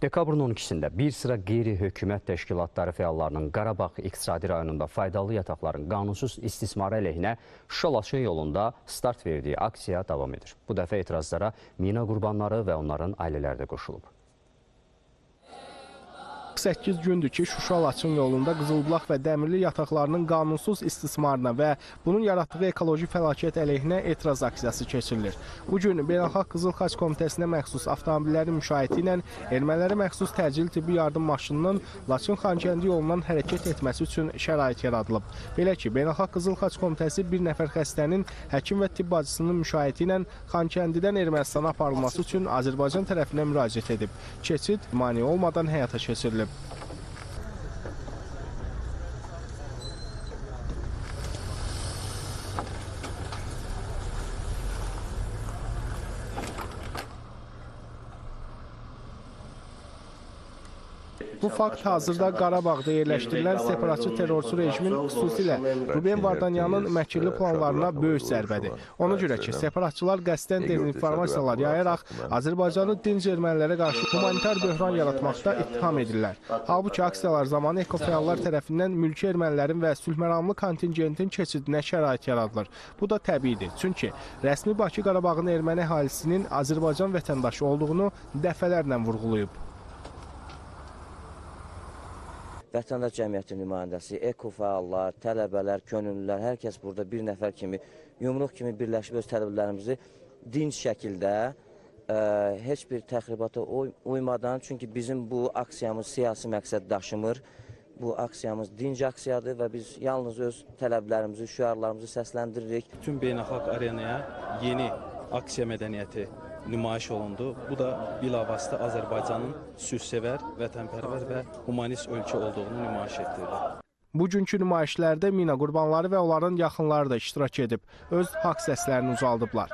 Dekabrın 12-sində bir sıra qeyri-hökumət təşkilatları fəallarının Qarabağ İqtisadi rayonunda faydalı yataqların qanunsuz istismarı əleyhinə Şuşa-Laçın yolunda start verdiyi aksiya davam edir. Bu dəfə etirazlara mina qurbanları və onların ailələri də qoşulub. 8 gündür ki, Şuşa-Laçın yolunda Qızılbulaq və Dəmirli yataqlarının qanunsuz istismarına və bunun yaratdığı ekoloji fəlakət əleyhinə etiraz aksiyası keçirilir. Bu gün Beynəlxalq Qızıl Xaç Komitəsinə məxsus avtomobillərin müşayiəti ilə ermənilərə məxsus təcili tibbi yardım maşınının Laçın-Xankəndi yolundan hərəkət etməsi üçün şərait yaradılıb. Belə ki, Beynəlxalq Qızıl Xaç Komitəsi bir nəfər xəstənin həkim və tibb bacısının müşayiəti ilə Xankəndidən Ermənistana aparılması üçün Azərbaycan tərəfinə müraciət edib. Keçid mane olmadan həyata keçirilib. Bu fakt hazırda Qarabağda yerləşdirilən separatçı terrorçu rejimin xüsusilə Ruben Vardanyanın məkirli planlarına böyük zərbədir. Ona görə ki, separatçılar qəsdən dezinformasiyalar yayaraq Azərbaycanı dinc ermənilərə qarşı humanitar böhran yaratmaqda ittiham edirlər. Halbuki aksiyalar zamanı ekofəallar tərəfindən mülki ermənilərin və sülhməramlı kontingentin keçidinə şərait yaradılır. Bu da təbiidir. Çünki rəsmi Bakı Qarabağın erməni əhalisinin Azərbaycan vətəndaşı olduğunu dəfələrlə vurğulayıb. Vətəndaş cəmiyyəti nümayəndəsi, ekofəallar, tələbələr, könüllülər, hər kəs burada bir nəfər kimi, yumruq kimi birləşib öz tələblərimizi dinc şəkildə, heç bir təxribata uymadan, çünki bizim bu aksiyamız siyasi məqsəd daşımır. Bu aksiyamız dinc aksiyadır və biz yalnız öz tələblərimizi, şüarlarımızı səsləndiririk. Bütün beynəlxalq arenaya yeni aksiya mədəniyyəti nümayiş olundu. Bu da bilavasitə Azərbaycanın sülhsevər, vətənpərvər və humanist ölkə olduğunu nümayiş etdirdi. Bugünkü nümayişlərdə mina qurbanları və onların yaxınları da iştirak edib, öz haqq səslərini ucaldıblar.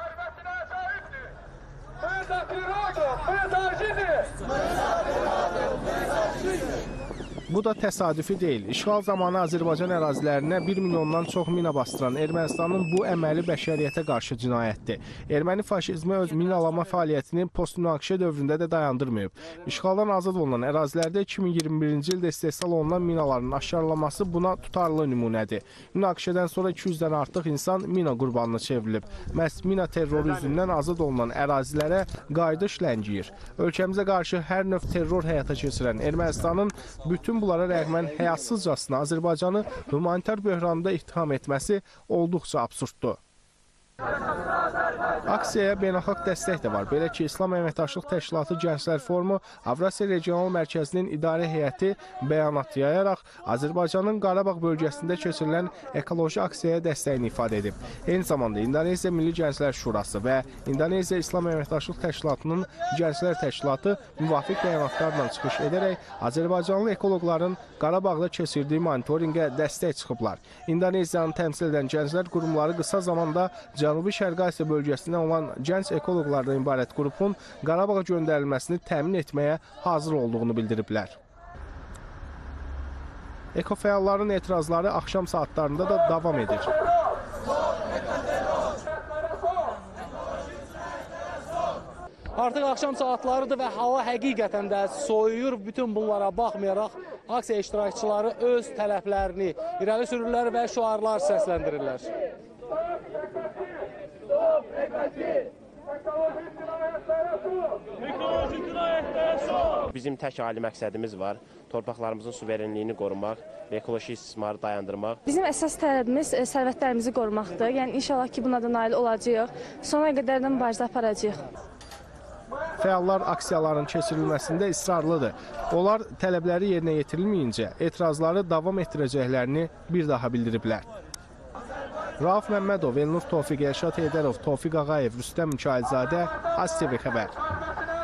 Bu da təsadüfi deyil. İşğal zamanı Azərbaycan ərazilərinə 1 milyondan çox mina bastıran Ermənistanın bu əməli bəşəriyyətə qarşı cinayətdir. Erməni faşizmi öz minalama fəaliyyətini post-münaqişə dövründə də dayandırmayıb. İşğaldan azad olunan ərazilərdə 2021-ci ildə istehsal olunan minaların aşkarlanması buna tutarlı nümunədir. Münaqişədən sonra 200-dən artıq insan mina qurbanına çevrilib. Məhz mina terroru üzündən azad olunan ərazilərə qayıdış ləngiyir. Ölkəmizə qarşı hər növ terror həyata keçirən Ermənistanın bütün bunlara rəğmən həyasızcasına Azərbaycanı humanitar böhranda ittiham etməsi olduqca absurddur. Aksiyaya beynəlxalq dəstək də var. Belə ki, İslam Əməkdaşlıq Təşkilatı Gənclər Forumu Avrasiya Regional Mərkəzinin idarə heyəti bəyanat yayaraq Azərbaycanın Qarabağ bölgəsində keçirilən ekoloji aksiyaya dəstəyini ifadə edib. Eyni zamanda İndoneziya Milli Gənclər Şurası və İndoneziya İslam Əməkdaşlıq Təşkilatının Gənclər Təşkilatı müvafiq bəyanatlarla çıxış edərək Azərbaycanlı ekoloqların Qarabağda keçirdiyi monitorinqə dəstək çıxıblar. İndoneziyanı təmsil edən gənclər qurumları qısa zamanda Cənubi-Şərqi Asiya bölgəsindən olan gənc ekoloqlardan ibarət qrupun Qarabağa göndərilməsini təmin etməyə hazır olduğunu bildiriblər. Ekofəalların etirazları axşam saatlarında da davam edir. Artıq axşam saatlarıdır və hava həqiqətən də soyuyur. Bütün bunlara baxmayaraq aksiya iştirakçıları öz tələblərini irəli sürürlər və şüarlar səsləndirirlər. Bizim tək ali məqsədimiz var, torpaqlarımızın suverenliyini qorumaq və ekoloji istismarı dayandırmaq. Bizim əsas tələbimiz sərvətlərimizi qorumaqdır. Yəni inşallah ki, buna da nail olacağıq. Sona qədər də mübarizə aparacağıq. Fəallar aksiyaların keçirilməsində israrlıdır. Onlar tələbləri yerinə yetirilməyincə etirazları davam etdirəcəklərini bir daha bildiriblər. Rauf Məmmədov, Elnur Tofiq, Elşad Heydərov, Tofiq Ağayev, Rüstəm Mikailzadə, AzTV xəbər.